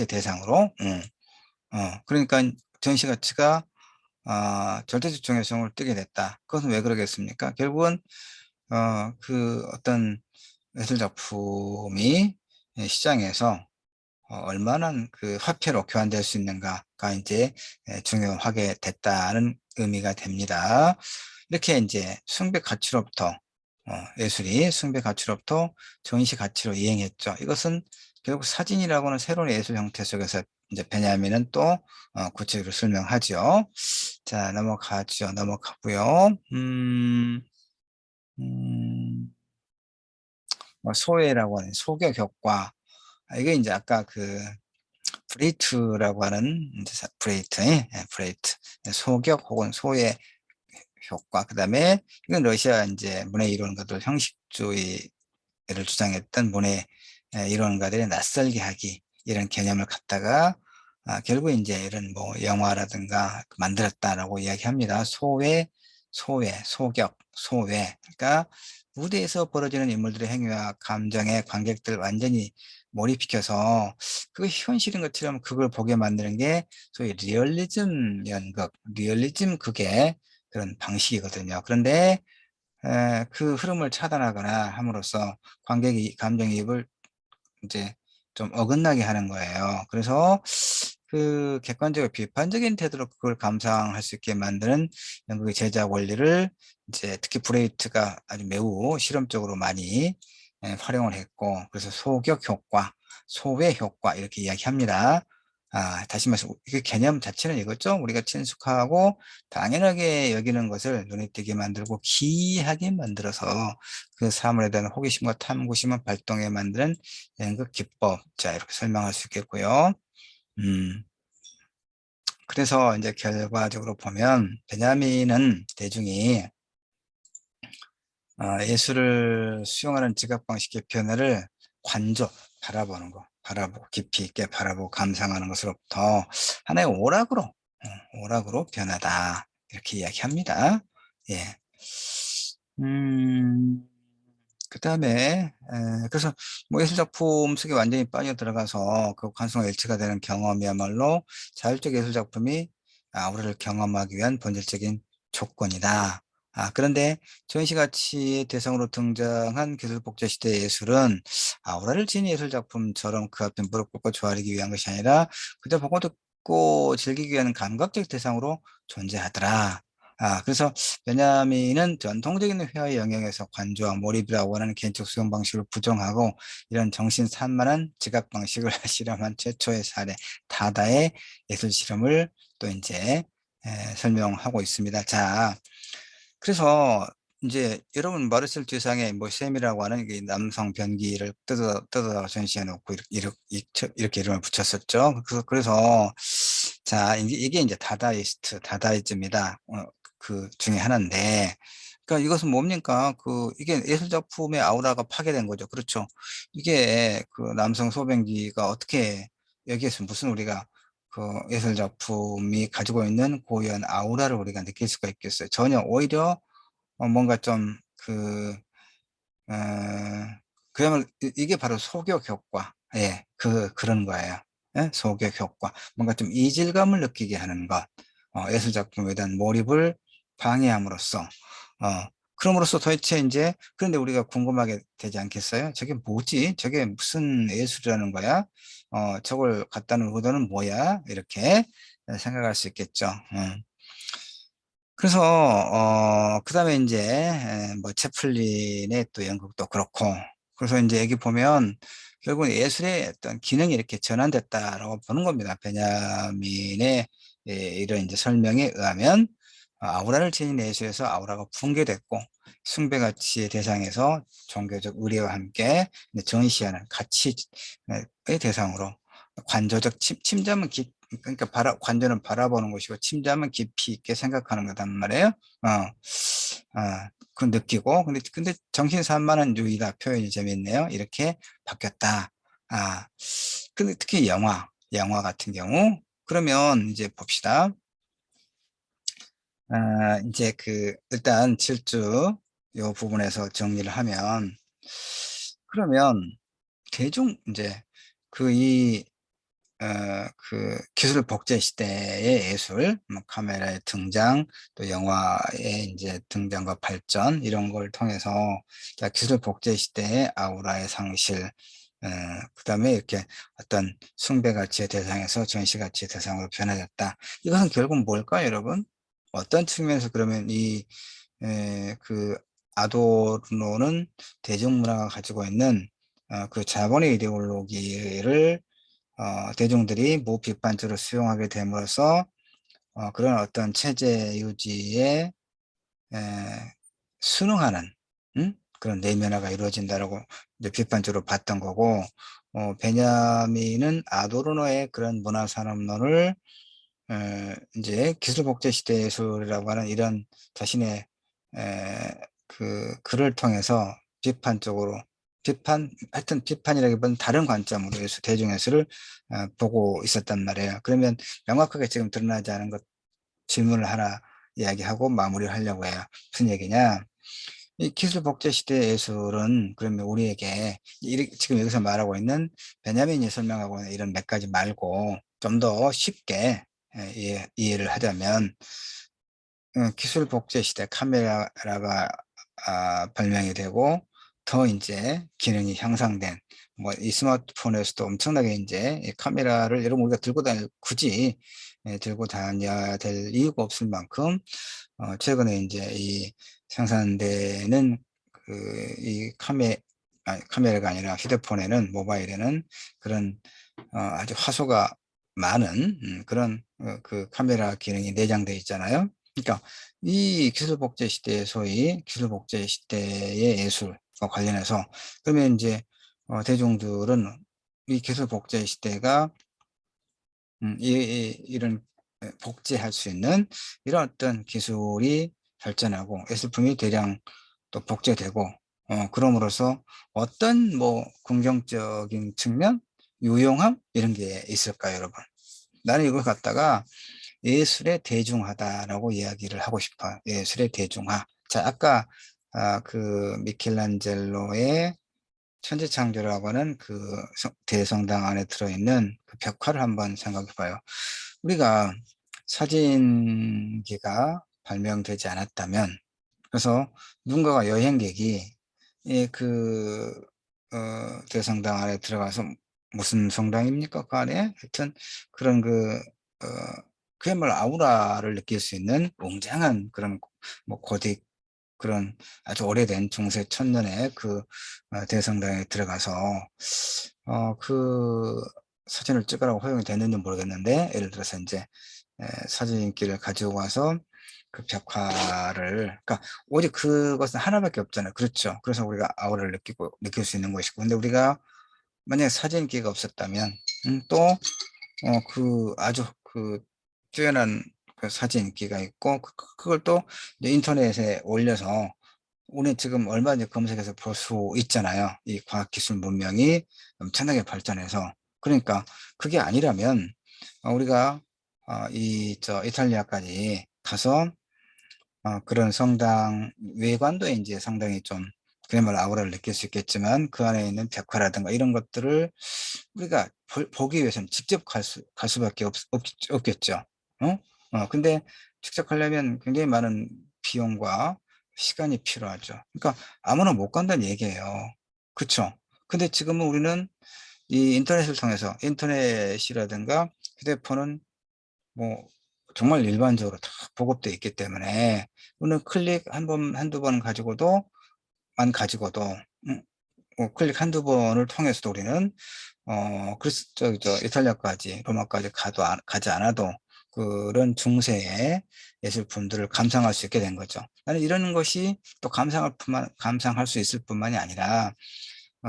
대상으로, 그러니까 전시 가치가 절대적 중요성을 띠게 됐다. 그것은 왜 그러겠습니까? 결국은 그 어떤 예술 작품이 시장에서 얼마나 그 화폐로 교환될 수 있는가가 이제 중요하게 됐다는 의미가 됩니다. 이렇게 이제 숭배 가치로부터 예술이 숭배 가치로부터 전시 가치로 이행했죠. 이것은 결국 사진이라고 하는 새로운 예술 형태 속에서 이제 베냐민은 또 구체적으로 설명하죠. 자, 넘어가고요. 음, 뭐 소외라고 하는 소격 효과. 이게 이제 아까 그 브레이트라고 하는 이제 브레이트 소격 혹은 소외 효과. 그다음에 이건 러시아 이제 문해 이론가들 형식주의를 주장했던 문해 이론가들의 낯설게 하기 이런 개념을 갖다가 결국 이제 이런 뭐 영화라든가 만들었다라고 이야기합니다. 소격, 소외. 그러니까 무대에서 벌어지는 인물들의 행위와 감정에 관객들 완전히 몰입시켜서 그게 현실인 것처럼 그걸 보게 만드는 게 소위 리얼리즘 연극, 리얼리즘 극의 그런 방식이거든요. 그런데 그 흐름을 차단하거나 함으로써 관객이 감정이입을 이제 좀 어긋나게 하는 거예요. 그래서 그 객관적이고 비판적인 태도로 그걸 감상할 수 있게 만드는 연극의 제작 원리를 이제 특히 브레이트가 아주 매우 실험적으로 많이 활용을 했고, 그래서 소격 효과, 소외 효과 이렇게 이야기합니다. 다시 말해서 그 개념 자체는 이거죠. 우리가 친숙하고 당연하게 여기는 것을 눈에 띄게 만들고 기이하게 만들어서 그 사물에 대한 호기심과 탐구심을 발동해 만드는 연극 기법. 자, 이렇게 설명할 수 있겠고요. 음, 그래서 이제 결과적으로 보면 베냐민은 대중이 예술을 수용하는 지각 방식의 변화를 바라보는 거, 바라보고 깊이 있게 바라보고 감상하는 것으로부터 하나의 오락으로 변하다 이렇게 이야기합니다. 예. 음, 그다음에 그래서 뭐 예술작품 속에 완전히 빠져들어가서 그 관성과 일치가 되는 경험이야말로 자율적 예술작품이 우리를 경험하기 위한 본질적인 조건이다. 그런데 전시가치의 대상으로 등장한 기술복제 시대의 예술은 아우라를 지닌 예술작품처럼 그 앞에 무릎 꿇고 조아리기 위한 것이 아니라 그저 보고 듣고 즐기기 위한 감각적 대상으로 존재하더라. 그래서 베냐민은 전통적인 회화의 영역에서 관조와 몰입이라고 하는 개인적 수용 방식을 부정하고 이런 정신 산만한 지각 방식을 실험한 최초의 사례 다다의 예술 실험을 또 이제 설명하고 있습니다. 자, 그래서 인제 여러분 마르셀 듀상의 뭐 샘이라고 하는 이 남성 변기를 뜯어다가 전시해 놓고 이렇게 이름을 붙였었죠. 그래서 자 이게 인제 다다이즘이다. 그 중에 하나인데, 그러니까 이것은 뭡니까? 이게 예술 작품의 아우라가 파괴된 거죠. 그렇죠. 이게 남성 소변기가 어떻게 여기에서 무슨 우리가 예술 작품이 가지고 있는 고유한 아우라를 우리가 느낄 수가 있겠어요. 전혀. 오히려 뭔가 좀 어 그야말로 이게 바로 소격 효과. 예. 그런 거예요. 예. 소격 효과. 뭔가 좀 이질감을 느끼게 하는 것. 예술 작품에 대한 몰입을 방해함으로써 그럼으로써 도대체 인제, 그런데 우리가 궁금하게 되지 않겠어요? '저게 뭐지? 저게 무슨 예술이라는 거야? 저걸 갖다 놓은 의도는 뭐야?' 이렇게 생각할 수 있겠죠. 그래서 그다음에 인제 뭐 채플린의 또 연극도 그렇고, 그래서 인제 여기 보면 결국은 '예술의 어떤 기능이 이렇게 전환됐다.'라고 보는 겁니다. 베냐민의 이런 인제 설명에 의하면 아우라를 지닌 예술에서 아우라가 붕괴됐고, 숭배 가치의 대상에서 종교적 의례와 함께 이제 전시하는 가치 의 대상으로, 관조적 침잠은 그러니까 관조는 바라보는 것이고 침잠은 깊이 있게 생각하는 거단 말이에요. 느끼고, 근데 정신 산만한 유의다 표현이 재밌네요. 이렇게 바뀌었다. 아 근데 특히 영화 같은 경우, 그러면 이제 봅시다. 인제 일단 7주 요 부분에서 정리를 하면, 그러면 대중 인제 그 이 기술 복제 시대의 예술, 뭐 카메라의 등장, 또 영화의 인제 등장과 발전, 이런 걸 통해서 자 기술 복제 시대의 아우라의 상실, 어 그다음에 이렇게 어떤 숭배 가치의 대상에서 전시 가치의 대상으로 변화됐다. 이것은 결국 뭘까요, 여러분? 어떤 측면에서 그러면 아도르노는 대중문화가 가지고 있는 자본의 이데올로기를 대중들이 무비판적으로 수용하게 됨으로써 그런 어떤 체제 유지에 에 순응하는 그런 내면화가 이루어진다라고 이제 비판적으로 봤던 거고, 베냐민은 아도르노의 그런 문화 산업론을 인제 기술 복제 시대 예술이라고 하는 이런 자신의 에 글을 통해서 비판적으로, 하여튼 비판이라기보다는 다른 관점으로 대중 예술을 보고 있었단 말이에요. 그러면 명확하게 지금 드러나지 않은 것 질문을 하나 이야기하고 마무리를 하려고 해요. 무슨 얘기냐? 이 기술 복제 시대 예술은 그러면 우리에게 지금 여기서 말하고 있는 베냐민이 설명하고 있는 이런 몇 가지 말고 좀 더 쉽게 이해를 하자면, 기술 복제 시대 카메라가 발명이 되고 더 인제 기능이 향상된, 뭐 이 스마트폰에서도 엄청나게 인제 이 카메라를 여러분 우리가 들고 다녀야 될 이유가 없을 만큼 최근에 인제 이 생산되는 이 카메라가 아니라 휴대폰에는, 모바일에는 그런 아주 화소가 많은 그런 카메라 기능이 내장되어 있잖아요. 그러니까 이 기술 복제 시대의 소위 기술 복제 시대의 예술과 관련해서, 그러면 인제 대중들은 이 기술 복제 시대가 이런 복제할 수 있는 이런 어떤 기술이 발전하고 예술품이 대량 또 복제되고, 그럼으로써 어떤 뭐 긍정적인 측면, 유용함 이런 게 있을까요, 여러분? 나는 이걸 갖다가 '예술의 대중화다.'라고 이야기를 하고 싶어요. 예술의 대중화. 자 아까 미켈란젤로의 천지창조라고 하는 대성당 안에 들어있는 그 벽화를 한번 생각해 봐요. 우리가 사진기가 발명되지 않았다면, 그래서 누군가가 여행객이 대성당 안에 들어가서, 무슨 성당입니까? 그 안에 하여튼 그런 어 그야말로 아우라를 느낄 수 있는 웅장한 그런 뭐 고딕, 그런 아주 오래된 중세 천년의 대성당에 들어가서 사진을 찍으라고 허용이 됐는지 모르겠는데, 예를 들어서 인제 사진기를 가지고 와서 그 벽화를, 그러니까 오직 그것은 하나밖에 없잖아요. 그렇죠. 그래서 우리가 아우라를 느낄 수 있는 것이고, 근데 우리가 만약에 사진 인기가 없었다면, 또, 그 아주 그 뛰어난 그 사진 인기가 있고, 그걸 또 이제 인터넷에 올려서 우리 지금 얼마든지 검색해서 볼 수 있잖아요. 이 과학기술 문명이 엄청나게 발전해서. 그러니까 그게 아니라면 우리가 이탈리아까지 가서 그런 성당 외관도 이제 상당히 좀 그야말로 아우라를 느낄 수 있겠지만 그 안에 있는 벽화라든가 이런 것들을 우리가 보기 위해서는 직접 갈 수밖에 없겠죠. 어? 근데 직접 가려면 굉장히 많은 비용과 시간이 필요하죠. 그러니까 아무나 못 간다는 얘기예요. 그쵸? 근데 지금은 우리는 이 인터넷을 통해서 인터넷이라든가 휴대폰은 뭐 정말 일반적으로 다 보급되어 있기 때문에 우리는 클릭 한두 번 가지고도 클릭 한두 번을 통해서도 우리는 그리스 이탈리아까지 로마까지 가지 않아도 그런 중세의 예술품들을 감상할 수 있게 된 거죠. 나는 이런 것이 또 감상할 수 있을 뿐만이 아니라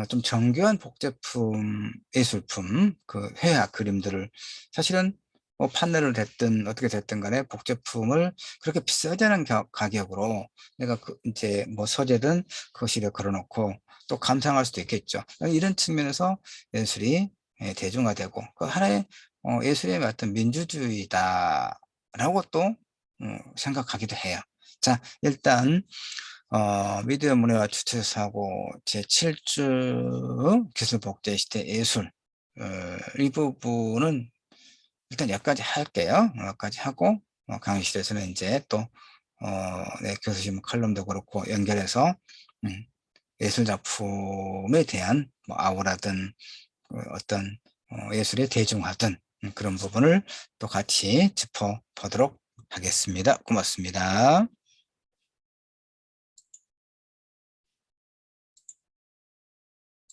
좀 정교한 복제품 예술품, 그 회화 그림들을 사실은 뭐 판넬을 됐든 어떻게 됐든 간에 복제품을 그렇게 비싸지 않은 가격으로 내가 이제 뭐 서재든 거실에 걸어놓고 또 감상할 수도 있겠죠. 이런 측면에서 예술이 대중화되고 그 하나의 예술의 어떤 민주주의다라고 또 생각하기도 해요. 자, 일단 미디어 문화와 주체사고 제7주 기술 복제 시대 예술 이 부분은 일단 여기까지 할게요. 여기까지 하고 강의실에서는 이제 또 네, 교수님 칼럼도 그렇고 연결해서 예술 작품에 대한 뭐 아우라든 어떤 예술의 대중화든 그런 부분을 또 같이 짚어보도록 하겠습니다. 고맙습니다.